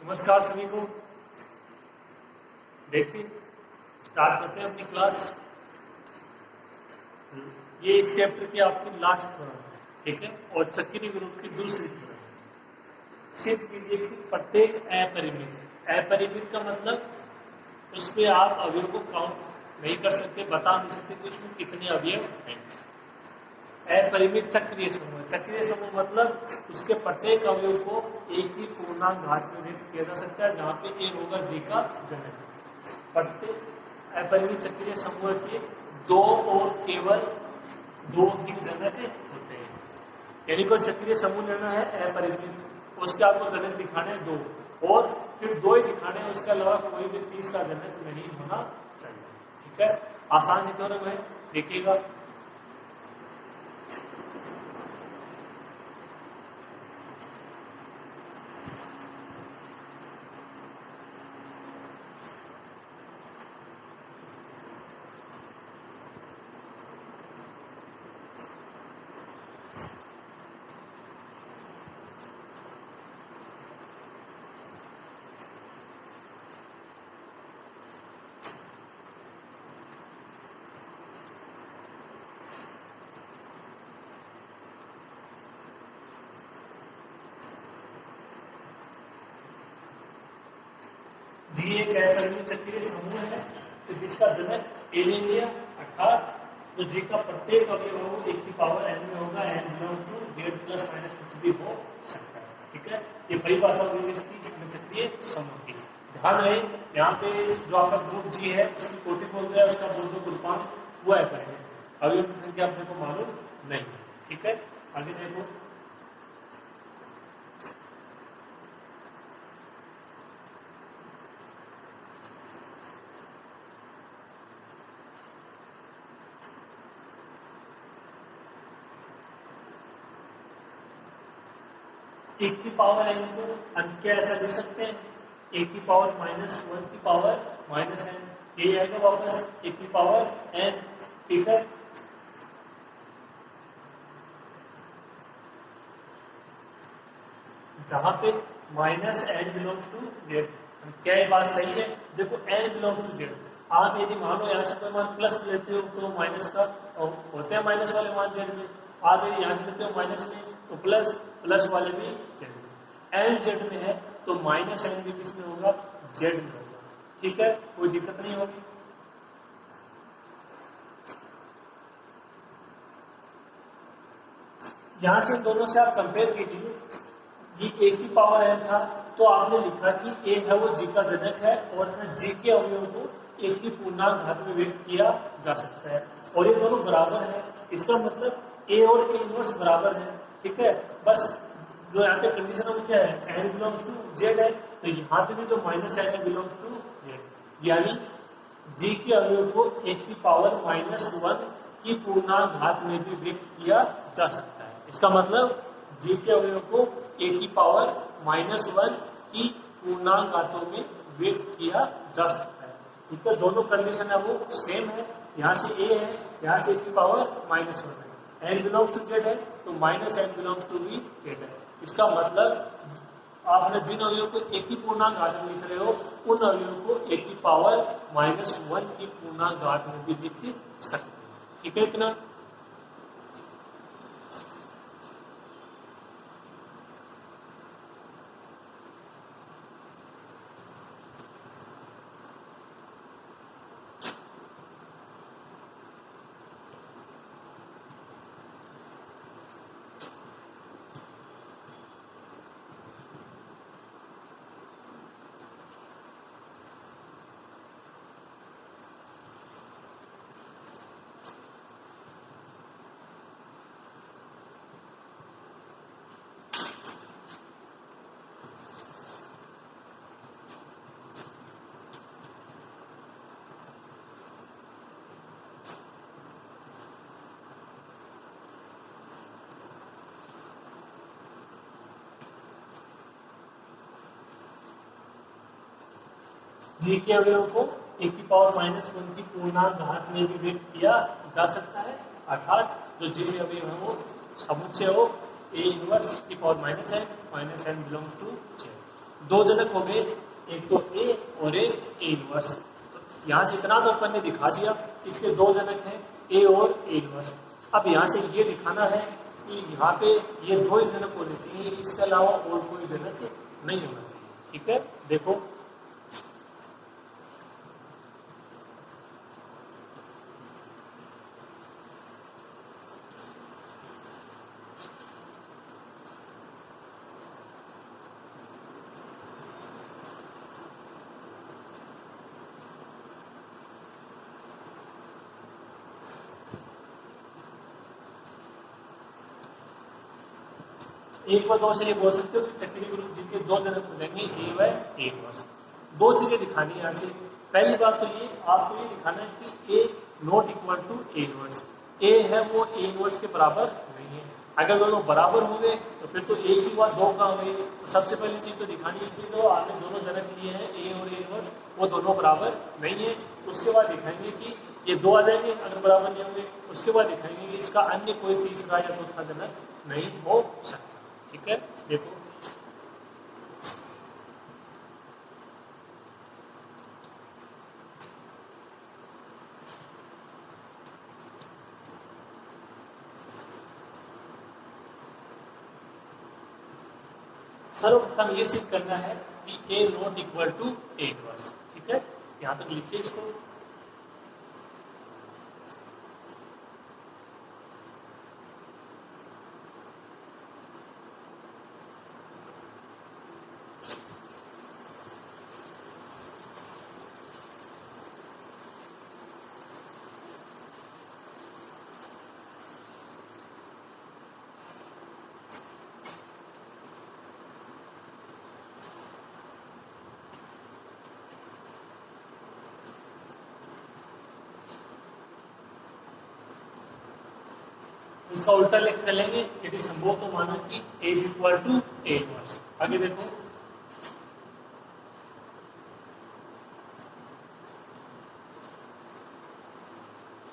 नमस्कार सभी को। देखिए स्टार्ट करते हैं अपनी क्लास। ये इस चैप्टर की आपकी लास्ट थ्योरम है, ठीक है, और चक्रीय ग्रुप की दूसरी थ्योरम है। सिद्ध कीजिए कि प्रत्येक अपरिमित का मतलब उस पर आप अवयव को काउंट नहीं कर सकते, बता नहीं सकते कि उसमें कितने अवयव हैं। अपरिमित चक्रीय समूह मतलब उसके प्रत्येक अवयव को एक ही पूर्णांक घात में व्यक्त किया जा सकता है, जहाँ पे ए होगा जी का जनक। प्रत्येक अपरिमित चक्रीय समूह के दो और केवल दो ही जनक होते हैं। यानी कोई चक्रीय समूह लेना है अपरिमित, उसके आपको जनक दिखाने हैं दो, और फिर दो ही दिखाने हैं, उसके अलावा कोई भी तीसरा जनक नहीं होना चाहिए। ठीक है, आसान सी थ्योरम है, देखिएगा। जी एक अपरिमित चक्रीय समूह है तो जिसका जनक ए ले लिया, अर्थात तो जी का प्रत्येक अवयव हो एक की पावर एन में होगा, n belongs to z plus minus कुछ भी हो सकता है। ठीक है, ये परिभाषा होगी इसकी चक्रीय समूह की। ध्यान रहे यहाँ पे जो आपका ग्रुप जी है उसकी कोटि बोलते हैं, उसका बोध ग्रुपांक वो है अपरिमित, अवयव की संख्या अपने को मालूम नहीं। ठीक है, आगे देखो। एक की पावर एन को हम क्या ऐसा लिख सकते हैं, एक की पावर माइनस वन की पावर माइनस एन, ये आएगा वापस एक की पावर एन। ठीक है, जहां पे minus n belongs to z, क्या ये बात सही है? देखो एन बिलोंग्स टू जेड, आप यदि मान लो यहाँ से कोई मान प्लस लेते हो तो माइनस का होते हैं माइनस वाले मान जेड में, आप यदि यहाँ से लेते हो माइनस में तो प्लस, प्लस वाले भी जेड में। एन जेड में है तो माइनस एन भी किस में होगा? जेड में होगा। ठीक है, कोई दिक्कत नहीं होगी। यहां से दोनों से आप कंपेयर कीजिए, ये ए की पावर एन था तो आपने लिखा कि ए है वो जी का जनक है, और जी के अवयव को एक की पूर्णांक घात में व्यक्त किया जा सकता है, और ये दोनों बराबर है। इसका मतलब ए और ए इनवर्स बराबर है। ठीक है, बस जो यहाँ पे कंडीशन है वो क्या है? एन बिलोंग्स टू जेड है, तो यहाँ पे भी जो माइनस एन है बिलोंग्स टू जेड, यानी जी के अवयव को एक की पावर माइनस वन की पूर्णांक घात में भी व्यक्त किया जा सकता है। इसका मतलब जी के अवयव को एक की पावर माइनस वन की पूर्णांक घातों में व्यक्त किया जा सकता है। ठीक है, दोनों कंडीशन है वो सेम है। यहाँ से ए है, यहाँ से एक की पावर माइनस वन है, एन बिलोंग्स टू जेड है तो माइनस एन बिलोंग्स टू भी जेड है। इसका मतलब आपने जिन अवयव को एक ही पूर्णांक घात में लिख रहे हो उन अवयव को एक की पावर माइनस वन की पूर्णांक घात में भी लिख सकते हैं। ठीक है, इतना। जी के अवयव को एक की पावर माइनस वन की पूर्णांक घात में भी व्यक्त किया जा सकता है, अर्थात जो जी के अवयव है वो समुच्चय हो ए इनवर्स की power minus n belongs to z. दो जनक हो गए, एक तो ए और एक ए इनवर्स। तो यहाँ से इतना तो अपन ने दिखा दिया, इसके दो जनक हैं ए और ए इनवर्स। अब यहाँ से ये दिखाना है कि यहाँ पे ये दो ही जनक होने चाहिए, इसके अलावा और कोई जनक नहीं होना चाहिए। ठीक है, देखो एक व दो से ये बोल सकते हो कि चक्रीय ग्रुप जिनके दो जनक हो जाएंगे ए व ए इनवर्स। दो चीजें दिखानी है यहाँ से। पहली बात तो ये आपको ये दिखाना है कि A not equal to A inverse. A है वो ए इनवर्स के बराबर नहीं है। अगर दोनों बराबर होंगे तो फिर तो ए की बात दो कहाँ हुई। तो सबसे पहली चीज तो दिखानी है कि जो आपने दोनों जनक लिए हैं ए और ए इनवर्स वो दोनों बराबर नहीं है। उसके बाद दिखाएंगे कि ये दो आ जाएंगे अगर बराबर नहीं होंगे। उसके बाद दिखाएंगे कि इसका अन्य कोई तीसरा या चौथा जनक नहीं हो सकता। ठीक है, देखो सर्वप्रथम ये सिद्ध करना है कि A not equal to A inverse. ठीक है, यहां तक लिखिए इसको। इसका उल्टा लेकर चलेंगे, यदि संभव तो मानो कि A is equal to A inverse. आगे देखो,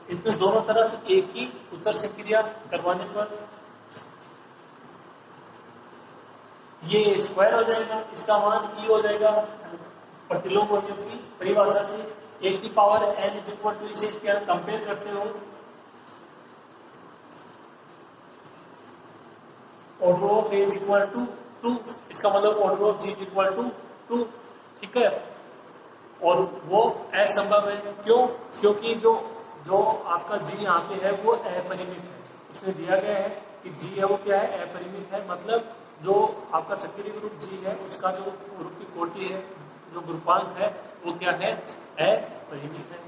इसमें दोनों तरफ एक ही उत्तर से क्रिया करवाने पर ये स्क्वायर हो जाएगा, इसका मान ई हो जाएगा। प्रतिलोम अवयव की परिभाषा से एक की power N is equal to, इसे इसके कंपेयर करते हो order of A is equal to 2, इसका मतलब order of g is equal to 2। ठीक है, और वो असंभव है। क्यों? क्योंकि जो जो आपका जी यहाँ पे है वो अपरिमित है। उसने दिया गया है कि जी है वो क्या है, अपरिमित है। मतलब जो आपका चक्रीय ग्रुप जी है उसका जो ग्रुप की कोटि है, जो ग्रुपांक है वो क्या है, अपरिमित है।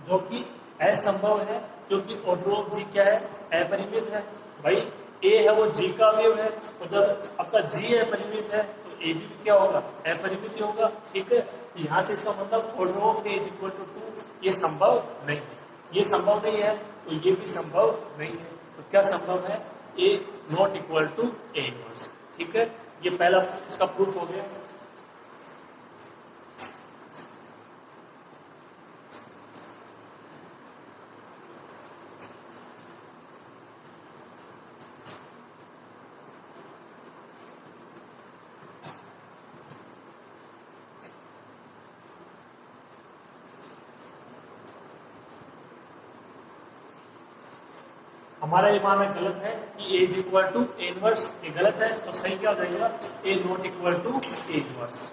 जो कि असंभव है, क्योंकि ऑर्डर ऑफ जी क्या है, अपरिमित है। भाई ए है वो जी का अवयव है, तो जब आपका जी अपरिमित है तो ए भी क्या होगा, अपरिमित ही होगा। ठीक है, यहाँ से इसका मतलब order of A is equal to 2 ये संभव नहीं है। ये संभव नहीं है तो ये भी संभव नहीं है। तो क्या संभव है, A not equal to A inverse. ठीक है, ये पहला इसका प्रूफ हो गया। हमारा ये मानना गलत है कि A is equal to A inverse, ये गलत है। तो सही क्या हो जाएगा, A not equal to A inverse.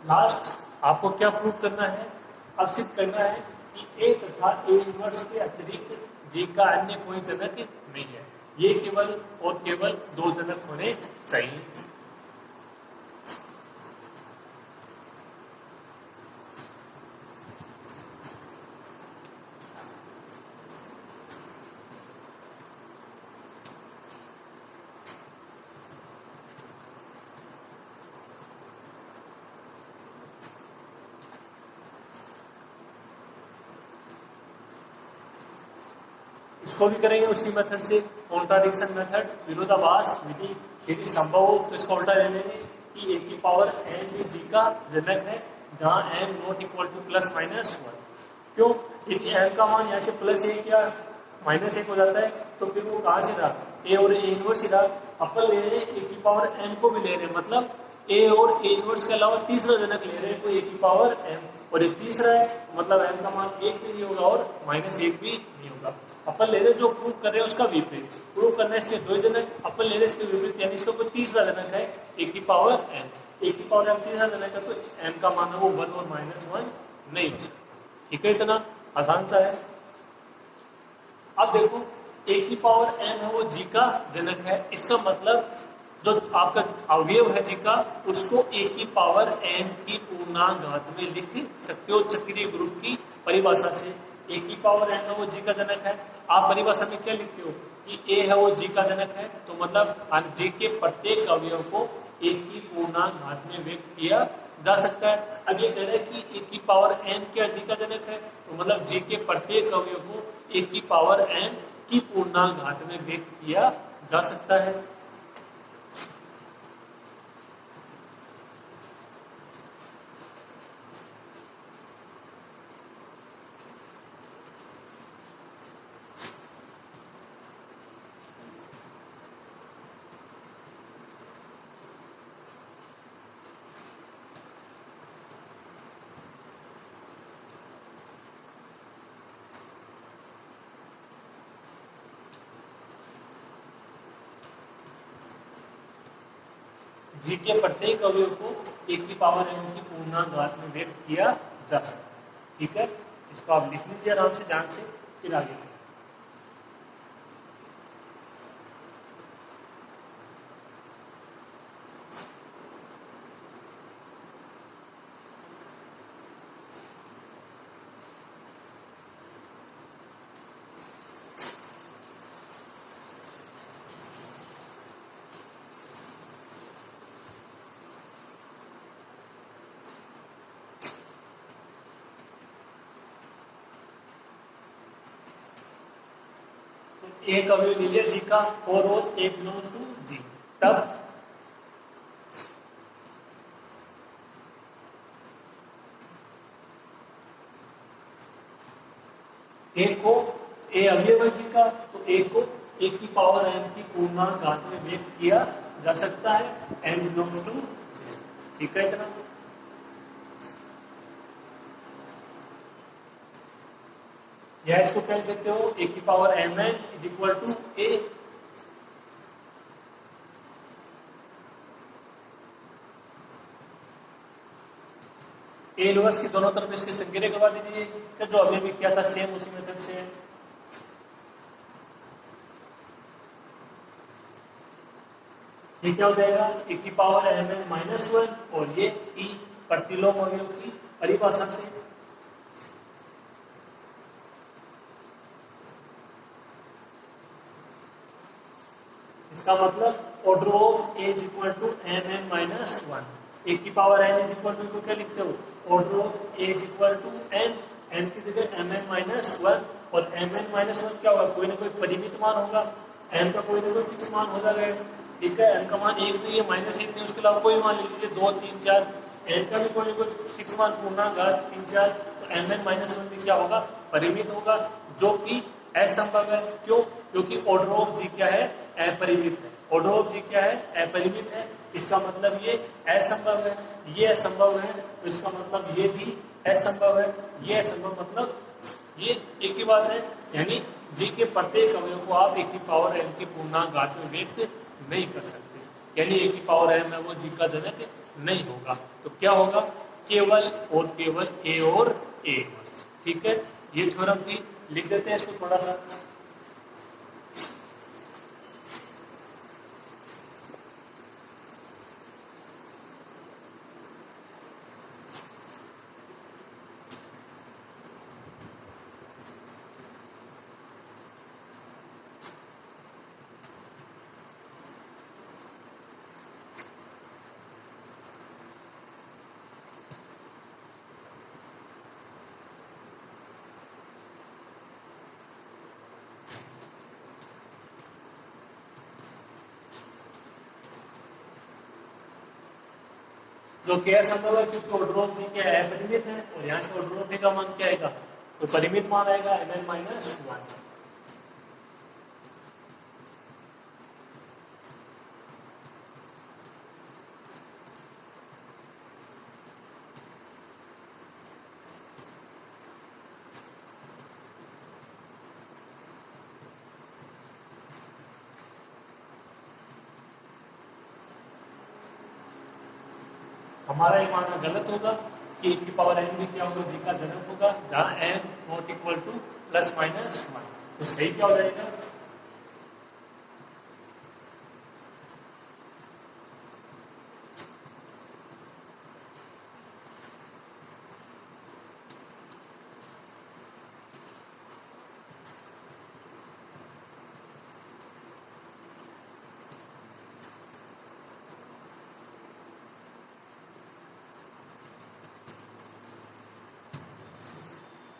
Last आपको क्या प्रूव करना है? अब सिद्ध करना है कि ए तथा ए इनवर्स के अतिरिक्त जी का अन्य कोई जनक नहीं है। ये केवल और केवल दो जनक होने चाहिए। इसको भी करेंगे उसी मेथड से, कॉन्ट्राडिक्शन मेथड, विरोधाभास विधि। यदि संभव हो तो इसका उल्टा ले लेंगे कि ए की पावर एन भी जी का जनक है, जहां n not equal to plus minus one. क्यों? यदि एन का मान यहाँ से प्लस एक या माइनस एक हो जाता है तो फिर वो कहाँ से रहा? ए और ए इनवर्स ही रहा। अपन ले रहे हैं ए की पावर एन को भी ले रहे हैं, मतलब ए और ए इनवर्स के अलावा तीसरा जनक ले रहे हैं, तो ए की पावर एन, और ये तीसरा है मतलब एन का मान एक भी नहीं होगा और माइनस एक भी नहीं होगा। अपन ले रहे जो प्रूव कर रहे हैं उसका विपरीत, प्रूव करना है इसके दो जनक, अपन ले रहे इसके विपरीत, यानी इसका कोई तीसरा जनक है ए की पावर एन। ए की पावर एन तीसरा जनक है तो एन का मान है वो वन और माइनस वन नहीं हो सकता। ठीक है, इतना आसान सा है। अब देखो ए की पावर एन है वो जी का जनक है, इसका मतलब जो आपका अवयव है जी का उसको ए की पावर एन की पूर्णांक घात में लिख सकते हो चक्रीय ग्रुप की परिभाषा से। ए की पावर एन है वो जी का जनक है, आप परिभाषा में क्या लिखते हो कि ए है वो जी का जनक है, तो मतलब जी के प्रत्येक अवयव को ए की पूर्णांक घात में व्यक्त किया जा सकता है। अब ये कह रहे हैं कि ए की पावर एन क्या जी का जनक है, तो मतलब जी के प्रत्येक अवयव को ए की पावर एन की पूर्णांक घात में व्यक्त किया जा सकता है। जी के प्रत्येक अवयव को ए की पावर एन की पूर्णांक घात में व्यक्त किया जा सकता है। ठीक है, इसको आप लिख लीजिए आराम से ध्यान से, फिर आगे। एक अवयव ले लिया जी का और एक बिलोंग्स टू जी, तब एक को ए अवयव है जी का, तो एक को ए की पावर एन की पूर्णांक घात में व्यक्त किया जा सकता है, एन बिलोंग्स टू जी। ठीक है, इतना। या इसको कह सकते हो ए की power m n is equal to a. A inverse की दोनों तरफ इसके संकीर्ण करवा दीजिए, तो जो अभी भी किया था सेम उसी मेथड से। ये क्या हो जाएगा? ए की power m N minus one, और ये ई प्रतिलोम अवयव की परिभाषा से। इसका मतलब order of A is equal to M N minus one. A की power N is equal to क्या लिखते हो? Order of A is equal to N, N की जगह एम एन माइनस वन, और एम एन माइनस वन क्या होगा? कोई ना कोई परिमित मान होगा, एन का कोई ना कोई फिक्स मान हो जाएगा। ठीक है, एन का मान एक नहीं है, माइनस एक नहीं, उसके अलावा कोई मान ले लीजिए, दो तीन चार, एन का भी कोई ना कोई फिक्स मान पूर्णांक घात तीन चार, तो एम एन माइनस वन भी क्या होगा? परिमित होगा, जो कि असंभव है। क्यों? क्योंकि ऑर्डर ऑफ जी क्या है? अपरिमित है। ऑर्डर ऑफ जी क्या है? अपरिमित है। इसका मतलब ये असंभव है, ये असंभव है, तो इसका मतलब ये भी असंभव है, ये असंभव, मतलब ये एक ही बात है। यानी जी के प्रत्येक अवयव को आप ए की पावर एन की पूर्णांक घात में व्यक्त नहीं कर सकते, यानी ए की पावर एन है वो जी का जनक नहीं होगा। तो क्या होगा केवल और केवल ए और ए इनवर्स। ठीक है, ये थ्योरम थी। लिख देते हैं इसको थोड़ा सा। जो क्या संभव है, क्योंकि ऑर्डर ऑफ जी क्या है, परिमित है, और यहाँ से ऑर्डर ऑफ ए का मान क्या आएगा, तो परिमित मान आएगा mn माइनस 1। हमारा ये मानना गलत होगा कि e की पावर n भी क्या होगा, जी का जनक होगा, जहाँ n not equal to plus minus 1। तो सही क्या हो जाएगा,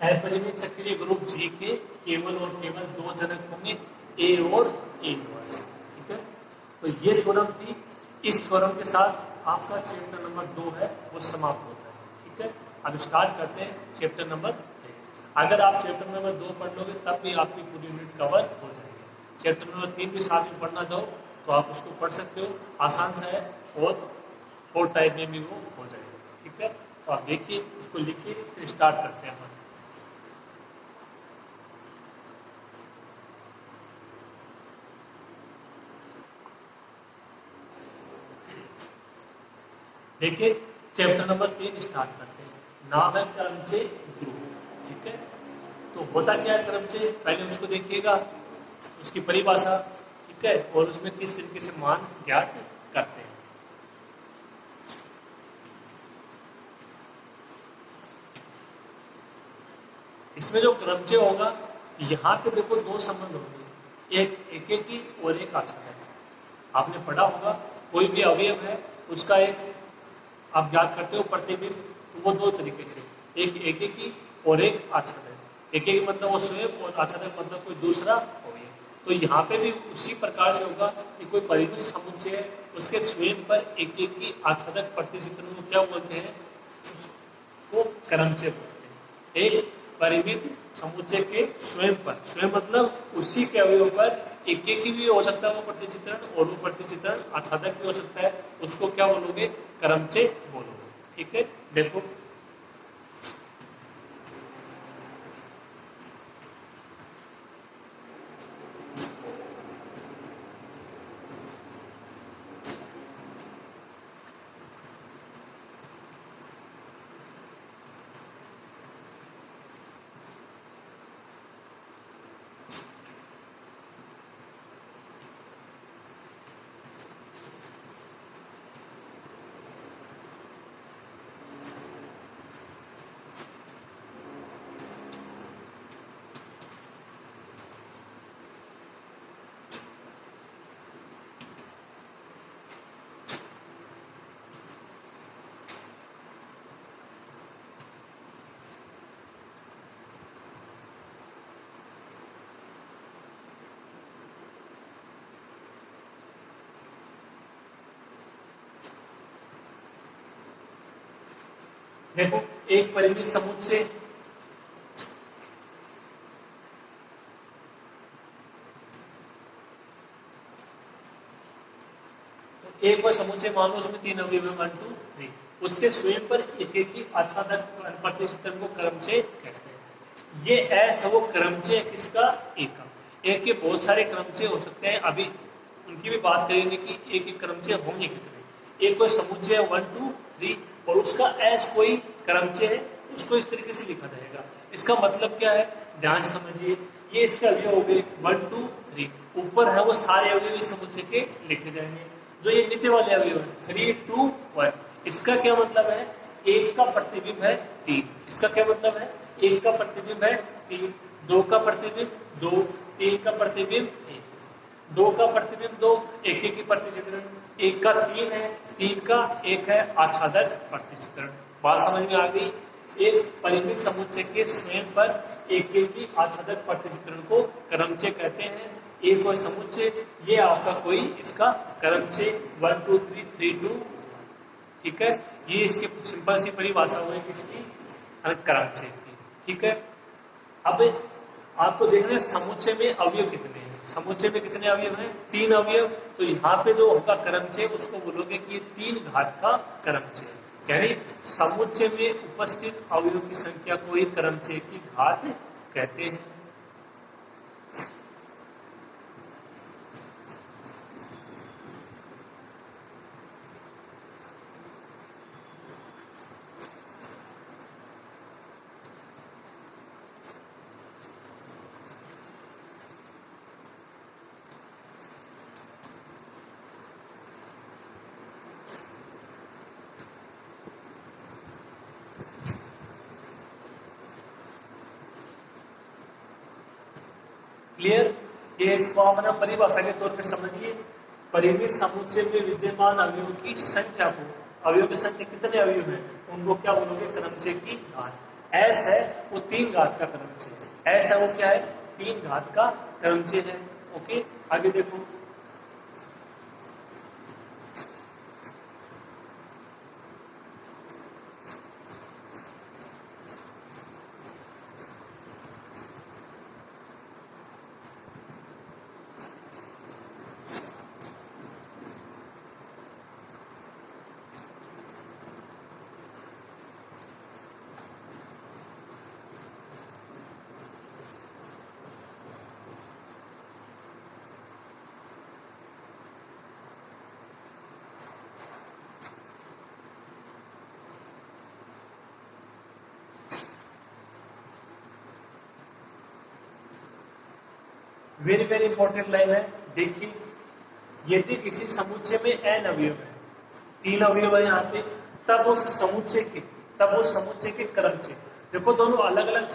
अपरिमित चक्रीय ग्रुप जी के केवल और केवल दो जनक होंगे, ए और ए इनवर्स। ठीक है, तो ये थ्योरम थी। इस थ्योरम के साथ आपका चैप्टर नंबर 2 है वो समाप्त होता है। ठीक है, अब स्टार्ट करते हैं चैप्टर नंबर 3। अगर आप चैप्टर नंबर 2 पढ़ लोगे तब भी आपकी पूरी यूनिट कवर हो जाएगी। चैप्टर नंबर 3 भी साथ में पढ़ना चाहो तो आप उसको पढ़ सकते हो, आसान सा है और शॉर्ट टाइम में भी वो हो जाएगा। ठीक है, तो आप देखिए, इसको लिखिए, फिर स्टार्ट करते हैं। देखिए, चैप्टर नंबर 3 स्टार्ट करते हैं। नाम है क्रमचय ग्रुप। ठीक है, तो होता क्या है क्रमचय, पहले उसको देखिएगा, उसकी परिभाषा। ठीक है, और उसमें किस तरीके से मान ज्ञात करते हैं। इसमें जो क्रमचय होगा, यहाँ पे देखो दो संबंध होंगे, एक एकेकी और एक आच्छादक। आपने पढ़ा होगा, कोई भी अवयव है उसका एक आप ज्ञात करते हो प्रतिबिंब, तो वो दो तरीके से, एक एकेकी और एक आच्छादक। एकेकी मतलब वो स्वयं, और आच्छादक मतलब कोई दूसरा अवयव। तो यहाँ पे भी उसी प्रकार से होगा कि कोई परिमित समुच्चय है, उसके स्वयं पर एकेकी आच्छादक प्रतिचित्रण को क्या बोलते हैं, उसको क्रमचय बोलते हैं। एक परिमित समुच्चय के स्वयं पर, स्वयं मतलब उसी के अवयव पर एकेकी भी हो सकता है वो प्रतिचित्रण, और वो प्रतिचित्रण आच्छादक भी हो सकता है, उसको क्या बोलोगे, क्रमचय बोलोगे। ठीक है, देखो देखो, एक परिमित समुच्चय एक बार समुच्चय मान लो, उसमें 3 अवयव है, 1 2 3, उसके स्वयं पर एकेकी आच्छादक प्रतिचित्रण को क्रमचय कहते हैं। ये ऐसा वो क्रमचय किसका, एक का। एक के बहुत सारे क्रमचय हो सकते हैं, अभी उनकी भी बात करेंगे कि एक एक क्रमचय होंगे कितने। एक कोई समुच्चय 1 2 3 और उसका एस कोई क्रमचय है, उसको इस तरीके से लिखा जाएगा। इसका मतलब क्या है, ध्यान से समझिए, ये इसके अवयव हो गए 1 2 3, ऊपर है वो सारे अवयव इस समुच्चय के लिखे जाएंगे। जो ये नीचे वाले अवयव है 3 2 1, इसका क्या मतलब है, एक का प्रतिबिंब है 3, इसका क्या मतलब है, एक का प्रतिबिंब है 3, दो का प्रतिबिंब 2, तीन का प्रतिबिंब 1, दो का प्रतिबिंब 2, एक की प्रतिचित्रण, एक का 3 है, तीन का 1 है, आच्छादक प्रतिचित्रण। बात समझ में आ गई। एक परिमित समुच्चय के स्वयं पर एक की आच्छादक प्रतिचित्रण को क्रमचय कहते हैं। एक कोई समुच्चय, ये आपका कोई इसका क्रमचय 1 2 3 3 2, ठीक है, ये इसकी सिंपल सी परिभाषा हुई किसकी, क्रमचय की, ठीक है। अब आपको देखना है समुच्चय में अवयव कितने हैं, समुच्चय में कितने अवयव हैं, 3 अवयव। तो यहाँ पे जो होगा क्रमचय उसको बोलोगे कि 3 घात का क्रमचय, यानी समुच्चय में उपस्थित अवयव की संख्या को ही क्रमचय की घात कहते हैं। क्लियर, ये इसको अपना परिभाषा के तौर पे समझिए। परिमित समुच्चय में विद्यमान अवयवों की संख्या को, अवयव की संख्या कितने अवयव है उनको क्या बोलोगे, क्रमचय की घात। एस है वो 3 घात का क्रमचय है, एस है वो क्या है, 3 घात का क्रमचय है। ओके, आगे देखो, वेरी वेरी इंपॉर्टेंट लाइन है, देखिए, यदि किसी समुच्चय में n अवयव है, 3 अवयव है यहाँ पे, तब उस समुच्चय के क्रमचय, देखो दोनों अलग अलग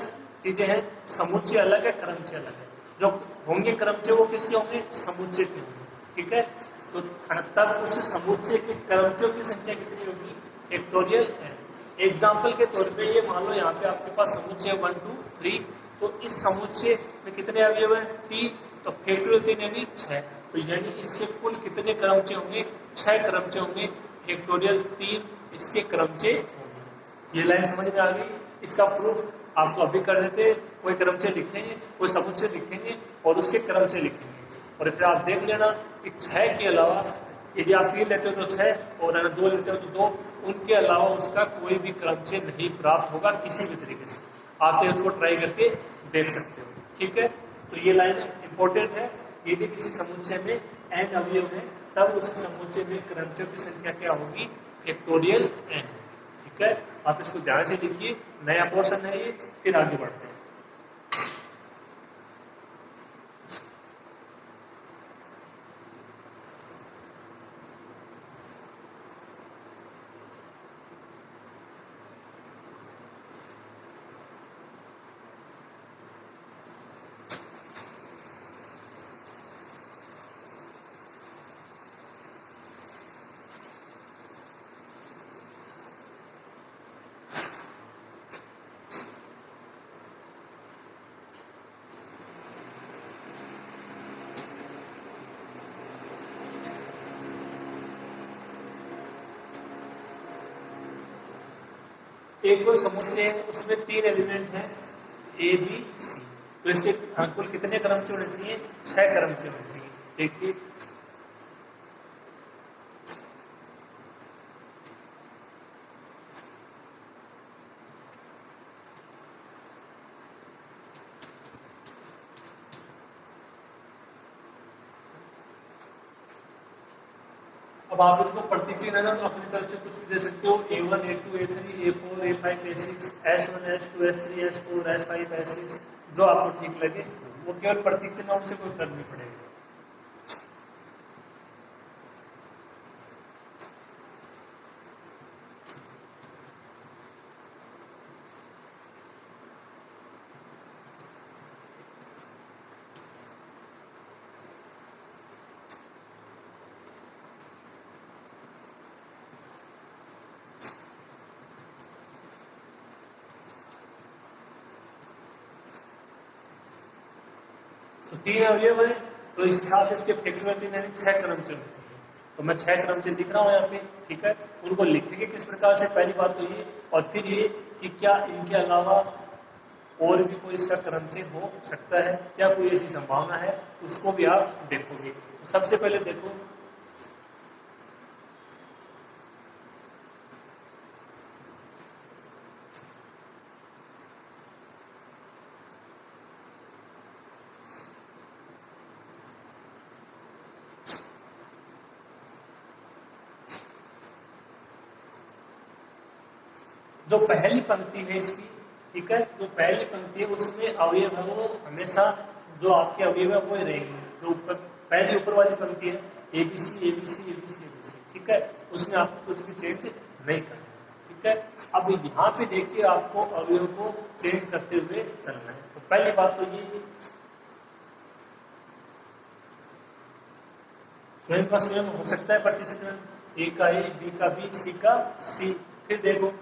चीजें हैं, समुच्चय अलग है, क्रमचय अलग है। जो होंगे क्रमचय वो किसके होंगे, समुच्चय के होंगे, ठीक है। तो तब उस समुच्चय के क्रमचयों की संख्या कितनी होगी, फैक्टोरियल n। एग्जाम्पल के तौर पे ये मान लो यहाँ पे आपके पास समुच्चय 1 2 3, तो इस समुच्चय में कितने अवयव हैं, 3, तो फैक्टोरियल 3 यानी 6, तो यानी इसके कुल कितने क्रमचय होंगे, 6 क्रमचय होंगे, फैक्टोरियल 3 इसके क्रमचय होंगे। ये लाइन समझ में आ गई। इसका प्रूफ आपको अभी कर देते, कोई क्रमचय लिखेंगे, कोई समुच्चय लिखेंगे और उसके क्रमचय लिखेंगे, और फिर आप देख लेना कि 6 के अलावा यदि आप 3 लेते हो तो 6 और अगर 2 लेते हो तो 2, उनके अलावा उसका कोई भी क्रमचय नहीं प्राप्त होगा किसी भी तरीके से। आप चाहे उसको ट्राई करके देख सकते हो, ठीक है। तो ये लाइन इंपॉर्टेंट है, यदि किसी समुच्चय में n अवयव है तब उस समुच्चय में क्रमचयों की संख्या क्या होगी, फैक्टोरियल n, ठीक है। आप इसको ध्यान से लिखिए, नया पोर्शन है ये, फिर आगे बढ़ते हैं। एक कोई समुच्चय है, उसमें 3 एलिमेंट हैं ए बी सी, तो इससे कुल कितने क्रमचय होने चाहिए, 6 क्रमचय होने चाहिए। देखिए, अब आप इनको प्रतीक चिन्ह ना अपनी तरफ से कुछ भी दे सकते हो, A1 A2 A3 A4 A5 A6 S1 S2 S3 S4 S5 S6, जो आपको ठीक लगे वो केवल प्रतीक चिन्ह से कोई फर्क नहीं पड़ेगा। तो 3 अवयव है, तो इस हिसाब से इसके फिक्स में 3 यानी 6 क्रम चल चाहिए। तो मैं 6 क्रम से लिख रहा हूँ यहाँ पे, ठीक है। उनको लिखेंगे किस प्रकार से, पहली बात तो ये, और फिर ये कि क्या इनके अलावा और भी कोई इसका क्रम से हो सकता है, क्या कोई ऐसी संभावना है, उसको भी आप देखोगे। तो सबसे पहले देखो, जो पहली पंक्ति है इसकी, ठीक है, जो पहली पंक्ति है उसमें अवयव है वो हमेशा जो आपके अवयव है वो ही रहेंगे। जो पहली ऊपर वाली पंक्ति है ABC ABC ABC ABC, ठीक है, उसमें आपको कुछ भी चेंज नहीं करना, ठीक है। अब यहाँ पे देखिए आपको अवयव को चेंज करते हुए चलना है। तो पहली बात तो ये स्वयं का स्वयं हो सकता है प्रतिचित्रण, A का A, B का B, C का C। फिर देखो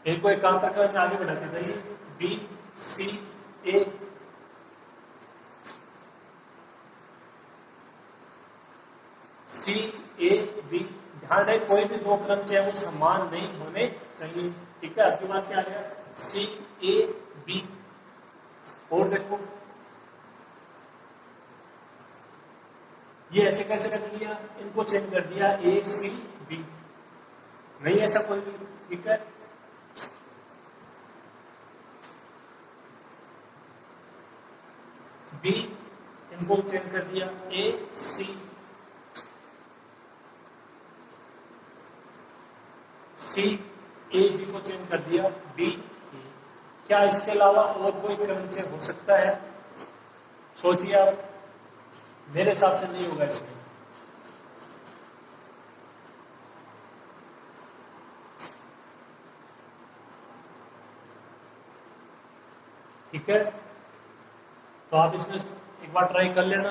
एक को एकांतर क्रम में आगे बढ़ाते जाइए, B C A, C A B। ध्यान रहे कोई भी दो क्रम चाहे वो समान नहीं होने चाहिए, ठीक है। आपके बात क्या आ गया, C A B। और देखो ये ऐसे कैसे कर दिया, इनको चेंज कर दिया A C B, नहीं ऐसा कोई भी, ठीक है। B इनको चेंज कर दिया A C, C A B को चेंज कर दिया B A। क्या इसके अलावा और कोई क्रम चेंज हो सकता है, सोचिए आप। मेरे हिसाब से नहीं होगा इसमें, ठीक है। तो आप इसमें एक बार ट्राई कर लेना,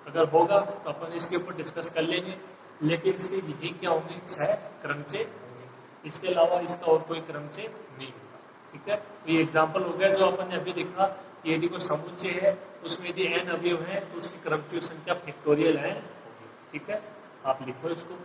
अगर होगा तो अपन इसके ऊपर डिस्कस कर लेंगे। लेकिन इसके यही क्या होंगे, 6 क्रमचे होंगे, इसके अलावा इसका और कोई क्रमचे नहीं होगा, ठीक है। तो ये एग्जांपल हो गया जो अपन ने अभी देखा कि यदि कोई समुच्चय है उसमें यदि n अवयव है तो उसकी क्रमचय संख्या फैक्टोरियल n होगी, ठीक है। आप लिखो इसको।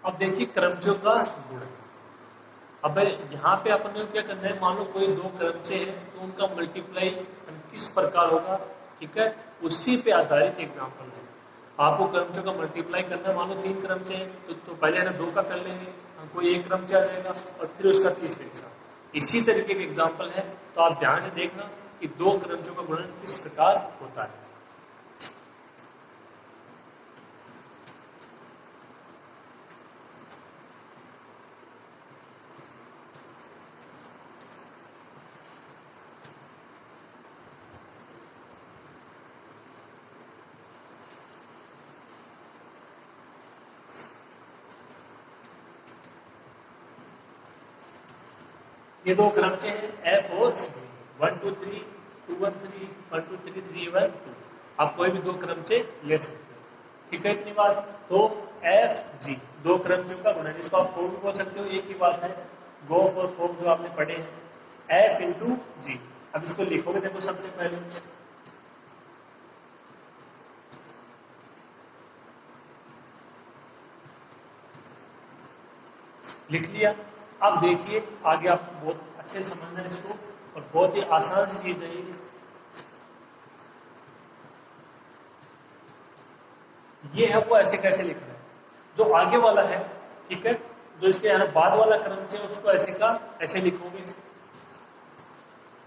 अब देखिए क्रमचयों का गुण। अब यहाँ पे अपन ने क्या करना है, मान लो कोई दो क्रमचय है तो उनका मल्टीप्लाई किस प्रकार होगा, ठीक है, उसी पे आधारित एग्जांपल है। आपको क्रमचयों का मल्टीप्लाई करना है, मान लो 3 क्रमचय है तो पहले ना 2 का कर लेंगे, कोई एक क्रमचय आ जाएगा और फिर उसका 30 के साथ। इसी तरीके के एग्जाम्पल है, तो आप ध्यान से देखना कि दो क्रमचयों का गुणन किस प्रकार होता है। ये दो क्रमचय हैं F और 1 2 3 2 1 3 1 2 3 3 1 2। आप कोई भी दो क्रमचय ले सकते हो, ठीक है। इतनी बात। तो F G दो क्रमचयों का गुणन, इसको आप 4 भी बोल सकते हो, एक ही बात है। गोफ और फोक जो आपने पढ़े हैं, एफ इंटू जी। अब इसको लिखोगे, देखो सबसे पहले लिख लिया। अब देखिए आगे आप बहुत अच्छे से समझना है इसको, और बहुत ही आसान सी चीज है ये है वो ऐसे कैसे लिखना है। जो आगे वाला है, ठीक है, जो इसके यहाँ बाद वाला क्रम है उसको ऐसे का ऐसे लिखोगे,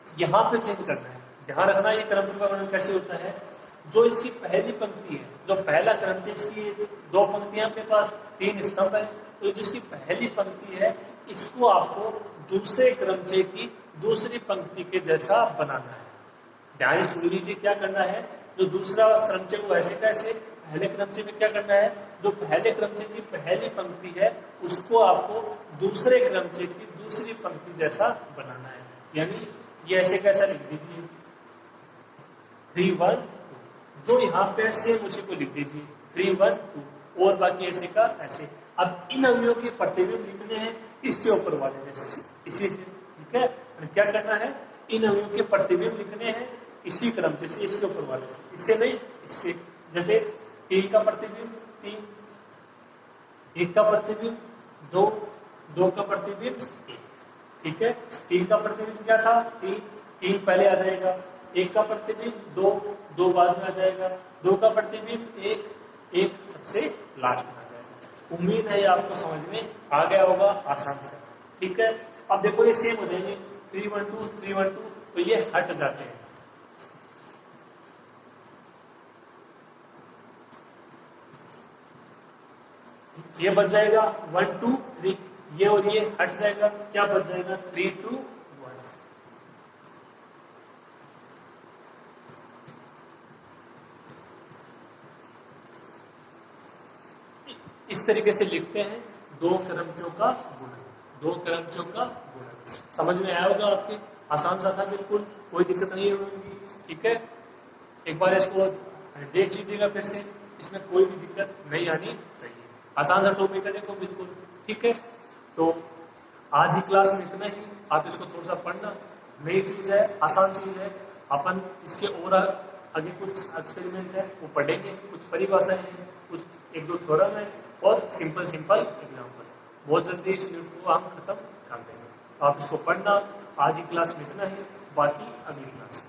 यहाँ पे चेंज करना है। ध्यान रखना ये क्रमचय का वर्णन कैसे होता है। जो इसकी पहली पंक्ति है, जो पहला क्रमचय, इसकी दो पंक्तियां अपने पास, तीन स्तंभ है, तो जिसकी पहली पंक्ति है इसको आपको दूसरे क्रमचय की दूसरी पंक्ति के जैसा बनाना है। ध्यान से सुन लीजिए क्या करना है। जो दूसरा क्रमचय वो ऐसे कैसे, पहले क्रमचय में क्या करना है, जो पहले क्रमचय की पहली पंक्ति है उसको आपको दूसरे क्रमचय की दूसरी पंक्ति जैसा बनाना है। यानी ये ऐसे कैसा लिख दीजिए 3 1 2, जो यहाँ पे सेम उसी को लिख दीजिए 3 1 2, और बाकी ऐसे का ऐसे। अब इन अवयवों के प्रतिबिंब लिखने हैं इससे ऊपर वाले से, इसी से, ठीक है। क्या करना है, इन अवयवों के प्रतिबिंब लिखने हैं इसी क्रम से, इसके ऊपर वाले से, इससे नहीं इससे। जैसे 3 का प्रतिबिंब 3, 1 का प्रतिबिंब 2, 2 का प्रतिबिंब 1, ठीक है। 3 का प्रतिबिंब क्या था, 3 पहले आ जाएगा। 1 का प्रतिबिंब 2, 2 बाद में आ जाएगा। 2 का प्रतिबिंब 1, 1 सबसे लास्ट में आ जाएगा। उम्मीद है ये आपको समझ में आ गया होगा आसान से, ठीक है। अब देखो ये सेम हो जाएंगे 3 1 2 3 1 2, तो ये हट जाते हैं। ये बच जाएगा 1 2 3, ये और ये हट जाएगा, क्या बच जाएगा 3 2 1। इस तरीके से लिखते हैं दो क्रमचों का गुणन, दो क्रमचों का गुणन। समझ में आया होगा आपके, आसान सा था बिल्कुल, कोई दिक्कत नहीं होगी, ठीक है। एक बार इसको देख लीजिएगा फिर से, इसमें कोई भी दिक्कत नहीं आनी चाहिए। आसान सा टॉपिक है देखो बिल्कुल, ठीक है। तो आज ही क्लास में इतना ही, आप इसको थोड़ा सा पढ़ना, नई चीज है, आसान चीज है। अपन इसके और आगे कुछ एक्सपेरिमेंट है वो पढ़ेंगे, कुछ परिभाषाएं हैं, कुछ 1-2 थ्योरम है और सिंपल एग्जाम्पल। बहुत जल्दी इस यूनिट को हम खत्म कर देंगे। तो आप इसको पढ़ना, आज ही क्लास में इतना ही, बाकी अगली क्लास में।